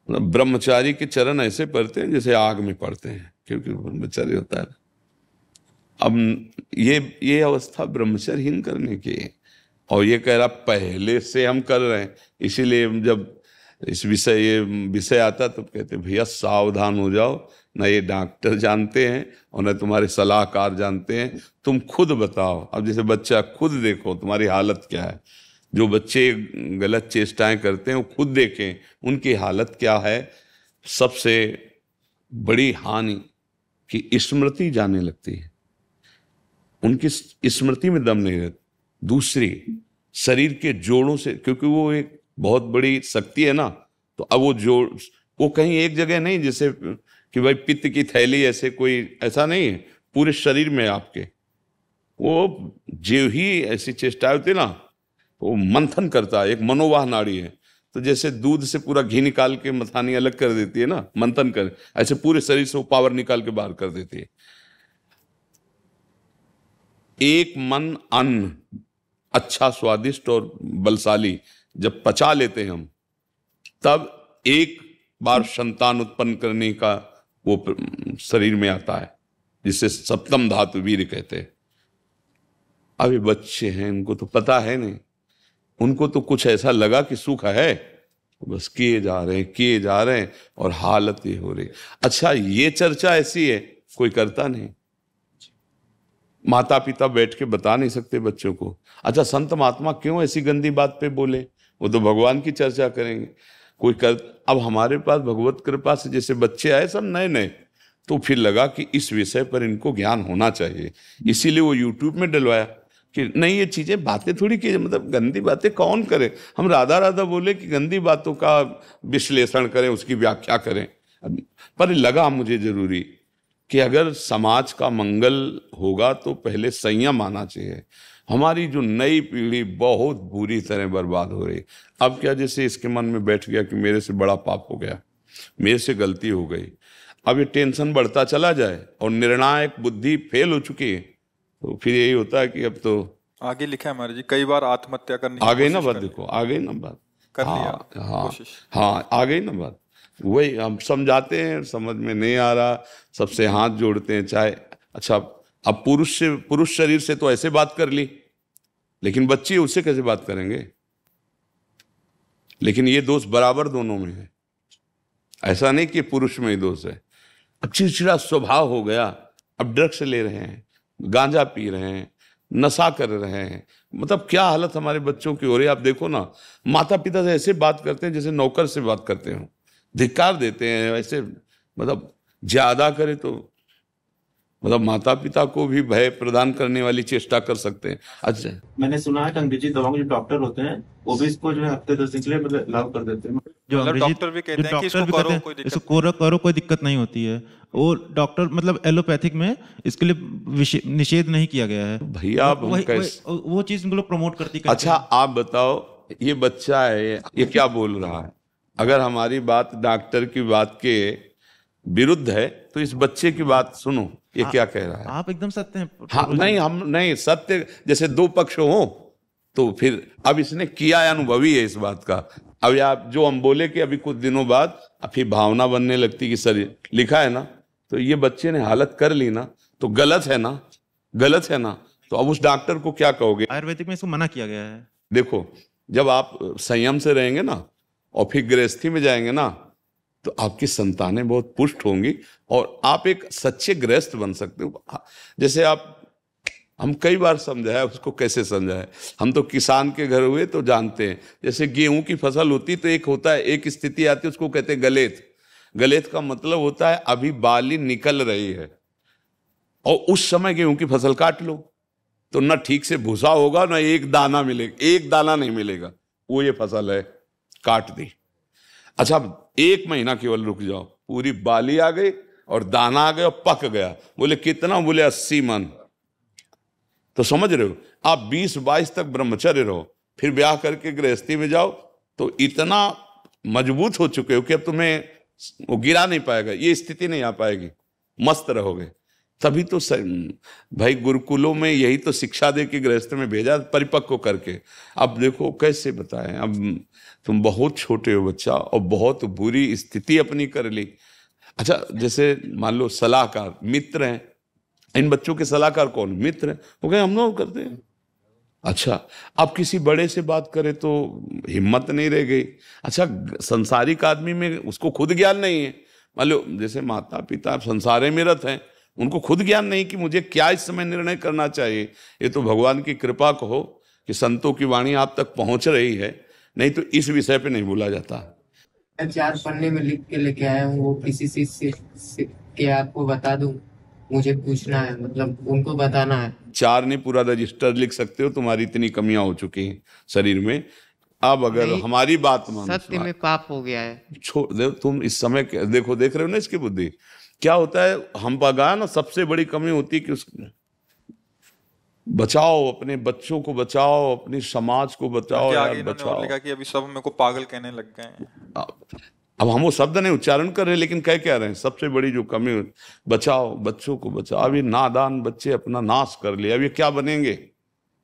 ब्रह्मचारी के चरण ऐसे पड़ते हैं जैसे आग में पड़ते हैं, क्योंकि ब्रह्मचारी होता है। अब ये अवस्था ब्रह्मचर्यहीन करने की है। और ये कह रहा पहले से हम कर रहे हैं, इसीलिए जब ये विषय आता तो कहते भैया सावधान हो जाओ, ना ये डॉक्टर जानते हैं और ना तुम्हारे सलाहकार जानते हैं, तुम खुद बताओ। अब जैसे बच्चा, खुद देखो तुम्हारी हालत क्या है। जो बच्चे गलत चेष्टाएं करते हैं वो खुद देखें उनकी हालत क्या है। सबसे बड़ी हानि कि स्मृति जाने लगती है, उनकी स्मृति में दम नहीं रहता। दूसरी, शरीर के जोड़ों से, क्योंकि वो एक बहुत बड़ी शक्ति है ना, तो अब वो जोड़, वो कहीं एक जगह नहीं, जैसे कि भाई पित्त की थैली, ऐसे कोई ऐसा नहीं है, पूरे शरीर में आपके। वो जो ही ऐसी चेष्टा होती है ना, वो मंथन करता है, एक मनोवाह नाड़ी है। तो जैसे दूध से पूरा घी निकाल के मथानी अलग कर देती है ना, मंथन कर, ऐसे पूरे शरीर से वो पावर निकाल के बाहर कर देती है। एक मन अन्न अच्छा, स्वादिष्ट और बलशाली जब पचा लेते हैं हम, तब एक बार संतान उत्पन्न करने का वो शरीर में आता है, जिसे सप्तम धातु वीर्य कहते हैं। अभी बच्चे हैं, उनको तो पता है नहीं, उनको तो कुछ ऐसा लगा कि सुख है, बस किए जा रहे हैं और हालत ये हो रही। अच्छा, ये चर्चा ऐसी है, कोई करता नहीं। माता पिता बैठ के बता नहीं सकते बच्चों को। अच्छा, संत महात्मा क्यों ऐसी गंदी बात पे बोले? वो तो भगवान की चर्चा करेंगे, कोई कर। अब हमारे पास भगवत कृपा से जैसे बच्चे आए सब नए नए, तो फिर लगा कि इस विषय पर इनको ज्ञान होना चाहिए, इसीलिए वो यूट्यूब में डलवाया कि नहीं, ये चीजें बातें थोड़ी की, मतलब गंदी बातें कौन करे। हम राधा राधा बोले कि गंदी बातों का विश्लेषण करें, उसकी व्याख्या करें। पर लगा मुझे जरूरी कि अगर समाज का मंगल होगा तो पहले संयम आना चाहिए। हमारी जो नई पीढ़ी बहुत बुरी तरह बर्बाद हो रही। अब क्या, जैसे इसके मन में बैठ गया कि मेरे से बड़ा पाप हो गया, मेरे से गलती हो गई, अब ये टेंशन बढ़ता चला जाए और निर्णायक बुद्धि फेल हो चुकी है, तो फिर यही होता है कि अब तो आगे लिखा है महाराज जी, कई बार आत्महत्या करने आ गई ना बात। देखो आ गई ना बात, कर लिया कोशिश। हाँ आ गई ना बात। वही हम समझाते हैं, समझ में नहीं आ रहा, सबसे हाथ जोड़ते हैं। चाहे अच्छा, अब पुरुष शरीर से तो ऐसे बात कर ली, लेकिन बच्चे उससे कैसे बात करेंगे? लेकिन ये दोष बराबर दोनों में है, ऐसा नहीं कि पुरुष में ही दोष है। अब चिड़चिड़ा स्वभाव हो गया, अब ड्रग्स ले रहे हैं, गांजा पी रहे हैं, नशा कर रहे हैं, मतलब क्या हालत हमारे बच्चों की हो रही है। आप देखो ना, माता पिता से ऐसे बात करते हैं जैसे नौकर से बात करते हो, धिक्कार देते हैं ऐसे, मतलब ज्यादा करे तो मतलब माता पिता को भी भय प्रदान करने वाली चेष्टा कर सकते हैं। अच्छा, मैंने सुना है कि अंग्रेजी दवाओं के जो डॉक्टर होते हैं वो भी इसको जो है हफ्ते 10 दिन के लिए मतलब लागू कर देते हैं। जो डॉक्टर भी कहते हैं कि इसको करो कोई दिक्कत नहीं होती है, वो डॉक्टर मतलब एलोपैथिक में इसके लिए निषेध नहीं किया गया है भैया। वो चीज उनको लोग प्रमोट करती है। अच्छा आप बताओ, ये बच्चा है, ये क्या बोल रहा है? अगर हमारी बात डॉक्टर की बात के विरुद्ध है तो इस बच्चे की बात सुनो, ये क्या कह रहा है। आप एकदम सत्य हैं। हाँ नहीं, हम नहीं सत्य, जैसे दो पक्ष हो तो फिर अब इसने किया अनुभवी है इस बात का। अब आप जो हम बोले कि अभी कुछ दिनों बाद फिर भावना बनने लगती कि शरीर लिखा है ना, तो ये बच्चे ने हालत कर ली ना, तो गलत है ना, गलत है ना। तो अब उस डॉक्टर को क्या कहोगे? आयुर्वेदिक में इसको मना किया गया है। देखो, जब आप संयम से रहेंगे ना और फिर गृहस्थी में जाएंगे ना, तो आपकी संतानें बहुत पुष्ट होंगी और आप एक सच्चे गृहस्थ बन सकते हो। जैसे आप, हम कई बार समझाया, उसको कैसे समझाए, हम तो किसान के घर हुए तो जानते हैं। जैसे गेहूं की फसल होती तो एक होता है, एक स्थिति आती है, उसको कहते हैं गलेत। गलेत का मतलब होता है अभी बाली निकल रही है और उस समय गेहूं की फसल काट लो तो न ठीक से भूसा होगा, न एक दाना मिलेगा, एक दाना नहीं मिलेगा। वो ये फसल है, काट दी। अच्छा, 1 महीना केवल रुक जाओ, पूरी बाली आ गई और दाना आ गया और पक गया। बोले कितना? बोले 80 मन। तो समझ रहे हो, आप 20-22 तक ब्रह्मचर्य रहो, फिर ब्याह करके गृहस्थी में जाओ तो इतना मजबूत हो चुके हो कि अब तुम्हें वो गिरा नहीं पाएगा, ये स्थिति नहीं आ पाएगी, मस्त रहोगे। तभी तो भाई गुरुकुलों में यही तो शिक्षा दे के गृहस्थ में भेजा, परिपक्व करके। अब देखो कैसे बताएं, अब तुम बहुत छोटे हो बच्चा और बहुत बुरी स्थिति अपनी कर ली। अच्छा, जैसे मान लो सलाहकार मित्र हैं, इन बच्चों के सलाहकार कौन? मित्र। वो कहे हम लोग करते हैं। अच्छा, अब किसी बड़े से बात करे तो हिम्मत नहीं रह गई। अच्छा, संसारिक आदमी में उसको खुद ज्ञान नहीं है। मान लो जैसे माता पिता संसारे में रत हैं, उनको खुद ज्ञान नहीं कि मुझे क्या इस समय निर्णय करना चाहिए। ये तो भगवान की कृपा कहो कि संतों की वाणी आप तक पहुंच रही है, नहीं तो इस विषय पे नहीं बोला जाता। 4 पन्ने में लिख के लेके आया हूँ, वो किसी चीज से के आपको बता दूं, मुझे पूछना है, मतलब उनको बताना है। 4 नहीं, पूरा रजिस्टर लिख सकते हो, तुम्हारी इतनी कमियां हो चुकी हैं शरीर में। अब अगर हमारी बात मान, सत्य में पाप हो गया है। छोड़ दे तुम इस समय। देख रहे हो ना इसकी बुद्धि क्या होता है। हम पगा ना, सबसे बड़ी कमी होती है कि उस बचाओ, अपने बच्चों को बचाओ, अपनी समाज को बचाओ यार, बचाओ। लगा कि अभी सब मेरे को पागल कहने लग गए हैं। अब हम वो शब्द नहीं उच्चारण कर रहे, लेकिन कह क्या रहे हैं, सबसे बड़ी जो कमी, बचाओ, बच्चों को बचाओ। अब ये नादान बच्चे अपना नाश कर लिया, अब ये क्या बनेंगे?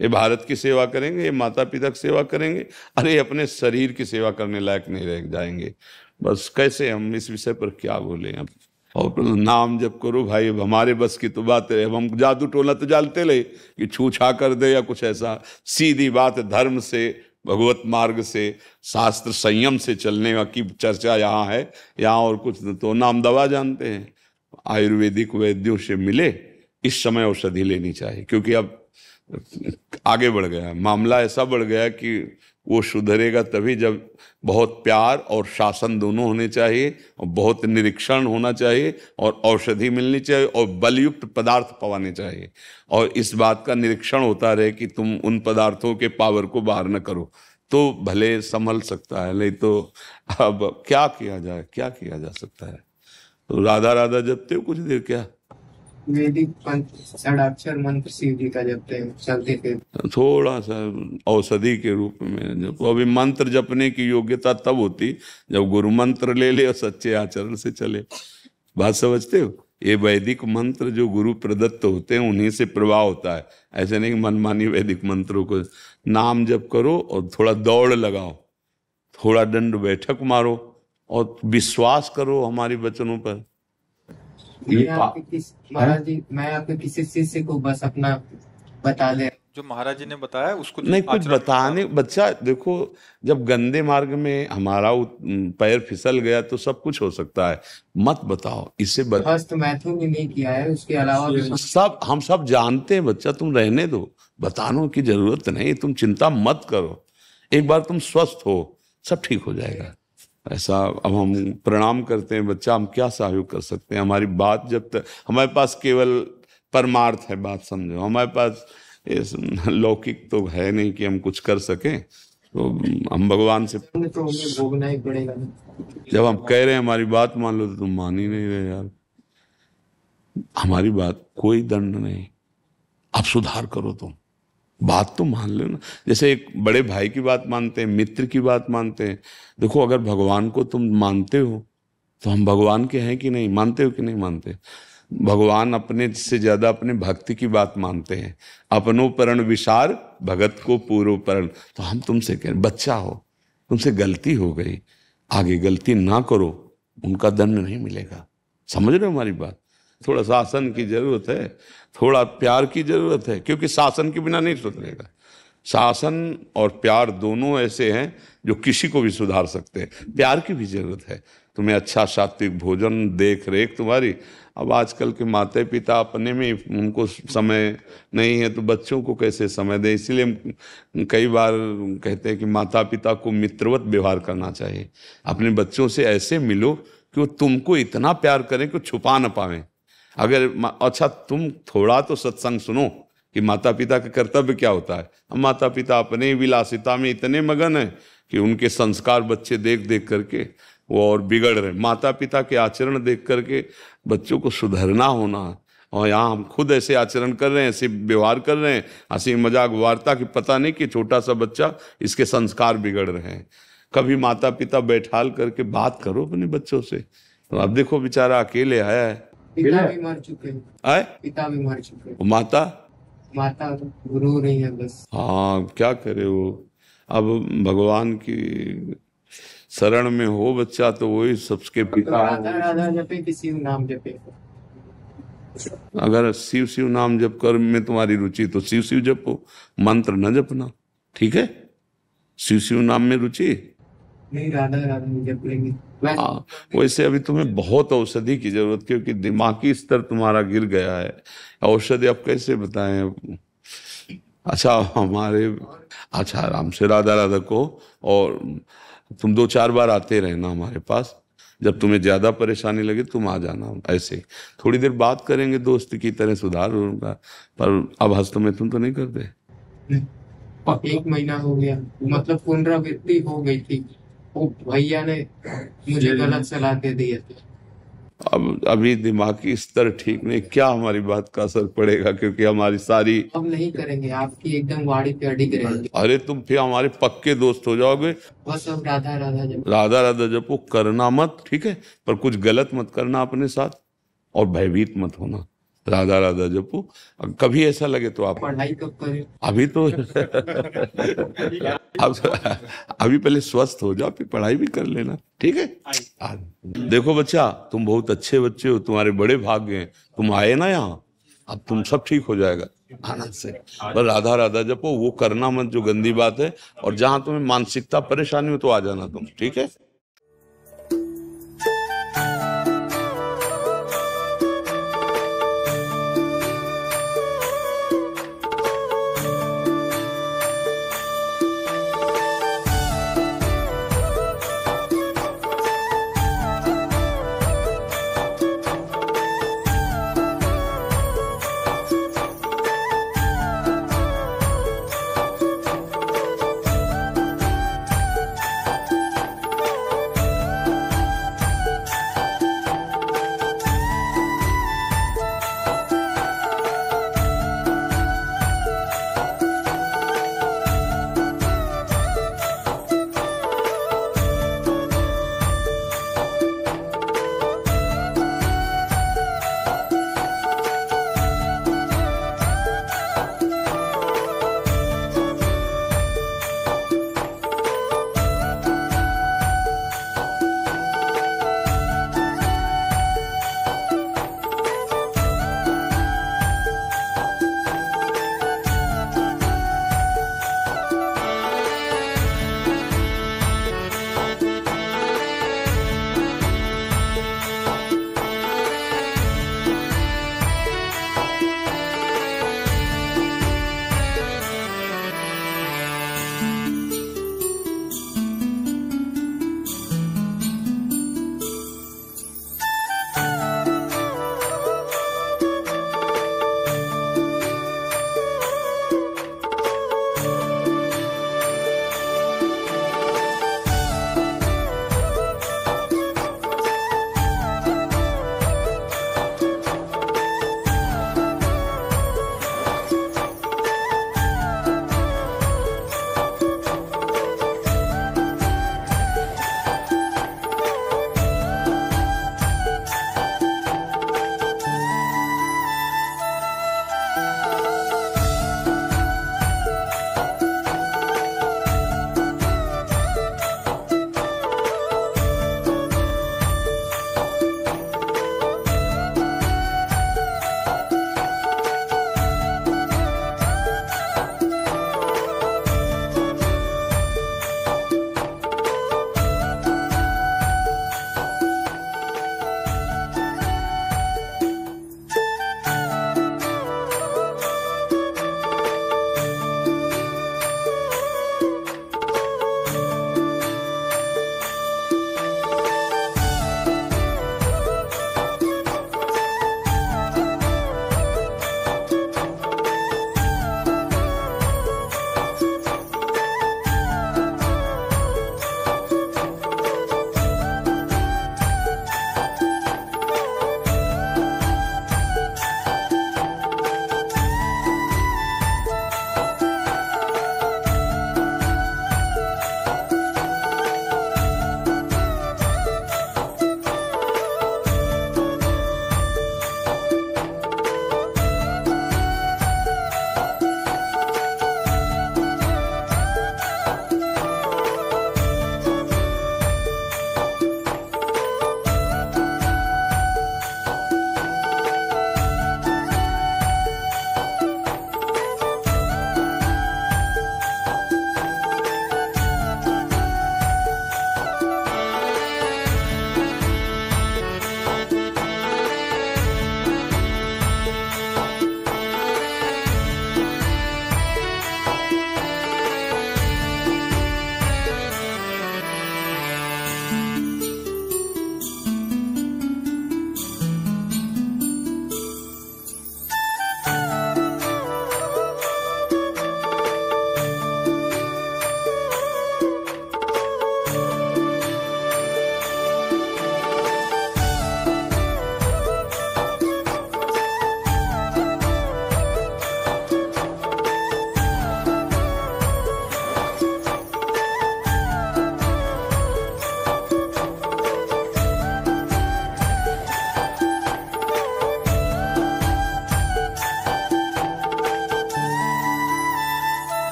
ये भारत की सेवा करेंगे, ये माता पिता की सेवा करेंगे? अरे अपने शरीर की सेवा करने लायक नहीं रह जाएंगे। बस कैसे हम इस विषय पर क्या बोले अब। और नाम जप करो भाई, अब हमारे बस की तो बात है। अब हम जादू टोना तो जानते रहे कि छू छा कर दे या कुछ ऐसा। सीधी बात, धर्म से, भगवत मार्ग से, शास्त्र संयम से चलने की चर्चा यहाँ है। यहाँ और कुछ तो नाम दवा जानते हैं। आयुर्वेदिक वैद्यों से मिले, इस समय औषधि लेनी चाहिए, क्योंकि अब आगे बढ़ गया मामला। ऐसा बढ़ गया कि वो सुधरेगा तभी जब बहुत प्यार और शासन दोनों होने चाहिए, और बहुत निरीक्षण होना चाहिए, और औषधि मिलनी चाहिए, और बलयुक्त पदार्थ पवाने चाहिए। और इस बात का निरीक्षण होता रहे कि तुम उन पदार्थों के पावर को बाहर न करो, तो भले संभल सकता है। नहीं तो अब क्या किया जाए, क्या किया जा सकता है। तो राधा राधा जपते हो कुछ देर क्या? वैदिक षडाक्षर मंत्र शिव जी का जपते हैं, चलते थे। थोड़ा सा औषधि के रूप में जब, अभी मंत्र जपने की योग्यता तब होती जब गुरु मंत्र ले ले और सच्चे आचरण से चले। बात समझते हो? ये वैदिक मंत्र जो गुरु प्रदत्त होते हैं, उन्हीं से प्रवाह होता है। ऐसे नहीं मनमानी वैदिक मंत्रों को। नाम जप करो और थोड़ा दौड़ लगाओ, थोड़ा दंड बैठक मारो, और विश्वास करो हमारी वचनों पर। महाराज जी, मैं आपके किसी शिष्य को बस अपना बता दे, जो महाराज जी ने बताया उसको नहीं कुछ बताने। बच्चा देखो, जब गंदे मार्ग में हमारा पैर फिसल गया तो सब कुछ हो सकता है। मत बताओ इससे। मैथुन भी नहीं किया है, उसके अलावा भी सब हम सब जानते हैं बच्चा, तुम रहने दो, बताने की जरूरत नहीं। तुम चिंता मत करो, एक बार तुम स्वस्थ हो सब ठीक हो जाएगा। ऐसा अब हम प्रणाम करते हैं बच्चा, हम क्या सहयोग कर सकते हैं। हमारी बात जब तक हमारे पास केवल परमार्थ है, बात समझो, हमारे पास लौकिक तो है नहीं कि हम कुछ कर सकें। तो हम भगवान से तो भोगना ही पड़ेगा। जब हम कह रहे हैं हमारी बात मान लो, तो तुम मान ही नहीं रहे यार। हमारी बात कोई दंड नहीं, आप सुधार करो। तुम बात तो मान लो ना, जैसे एक बड़े भाई की बात मानते हैं, मित्र की बात मानते हैं। देखो अगर भगवान को तुम मानते हो तो हम भगवान के हैं कि नहीं, मानते हो कि नहीं मानते? भगवान अपने से ज्यादा अपने भक्ति की बात मानते हैं। अपनो परण विचार भगत को पूर्व परण। तो हम तुमसे कह रहे, बच्चा हो, तुमसे गलती हो गई, आगे गलती ना करो, उनका दंड नहीं मिलेगा। समझ रहे हो हमारी बात? थोड़ा शासन की जरूरत है, थोड़ा प्यार की जरूरत है, क्योंकि शासन के बिना नहीं सुधरेगा। शासन और प्यार दोनों ऐसे हैं जो किसी को भी सुधार सकते हैं। प्यार की भी जरूरत है। तुम्हें अच्छा सात्विक भोजन, देख रेख तुम्हारी। अब आजकल के माता पिता अपने में उनको समय नहीं है, तो बच्चों को कैसे समय दें। इसीलिए हम कई बार कहते हैं कि माता पिता को मित्रवत व्यवहार करना चाहिए। अपने बच्चों से ऐसे मिलो कि वो तुमको इतना प्यार करें कि छुपा ना पावें। अगर अच्छा तुम थोड़ा तो सत्संग सुनो कि माता पिता का कर्तव्य क्या होता है। अब माता पिता अपने विलासिता में इतने मगन हैं कि उनके संस्कार बच्चे देख देख करके वो और बिगड़ रहे। माता पिता के आचरण देख करके बच्चों को सुधरना होना, और यहाँ हम खुद ऐसे आचरण कर रहे हैं, ऐसे व्यवहार कर रहे हैं, हंसी मजाक वार्ता की पता नहीं कि छोटा सा बच्चा इसके संस्कार बिगड़ रहे हैं। कभी माता पिता बैठाल करके बात करो अपने बच्चों से। तो अब देखो बेचारा अकेले आया है, पिता भी मर चुके हैं, पिता भी मर चुके हैं, माता गुरु नहीं है बस। हाँ क्या करे वो। अब भगवान की शरण में हो बच्चा तो वही सबके पिता। राधा राधा जपे, किसी नाम जपे, अगर शिव शिव नाम जप कर में तुम्हारी रुचि तो शिव शिव जपो, मंत्र न जपना, ठीक है? शिव शिव नाम में रुचि नहीं, राधा राधा जप लेंगे। वैसे अभी तुम्हें बहुत औषधि की जरूरत, क्योंकि दिमागी स्तर तुम्हारा गिर गया है। औषधि आप कैसे बताएं? अच्छा अच्छा आराम से राधा राधा को, और तुम 2-4 बार आते रहना हमारे पास। जब तुम्हें ज्यादा परेशानी लगे तुम आ जाना, ऐसे थोड़ी देर बात करेंगे, दोस्त की तरह सुधार होगा। पर अब हस्तमैथुन तो नहीं करते? 1 महीना हो गया, मतलब पुनरावृत्ति हो गई थी, वो भैया ने मुझे गलत सलाह दे दी है। अब अभी दिमागी स्तर ठीक नहीं, क्या हमारी बात का असर पड़ेगा? क्योंकि हमारी सारी अब नहीं करेंगे, आपकी एकदम वाड़ी पे अड़ी करेंगे। अरे तुम फिर हमारे पक्के दोस्त हो जाओगे। बस अब राधा राधा जप, राधा राधा जपो, करना मत, ठीक है? पर कुछ गलत मत करना अपने साथ, और भयभीत मत होना। राधा राधा जपो, कभी ऐसा लगे तो आप पढ़ाई कब करें? अभी तो अभी पहले स्वस्थ हो जाओ, फिर पढ़ाई भी कर लेना, ठीक है? देखो बच्चा, तुम बहुत अच्छे बच्चे हो, तुम्हारे बड़े भाग्य हैं, तुम आए ना यहाँ, अब तुम सब ठीक हो जाएगा आनंद से। पर राधा राधा जपो, वो करना मत जो गंदी बात है, और जहां तुम्हें मानसिकता परेशानी हो तो आ जाना तुम, ठीक है?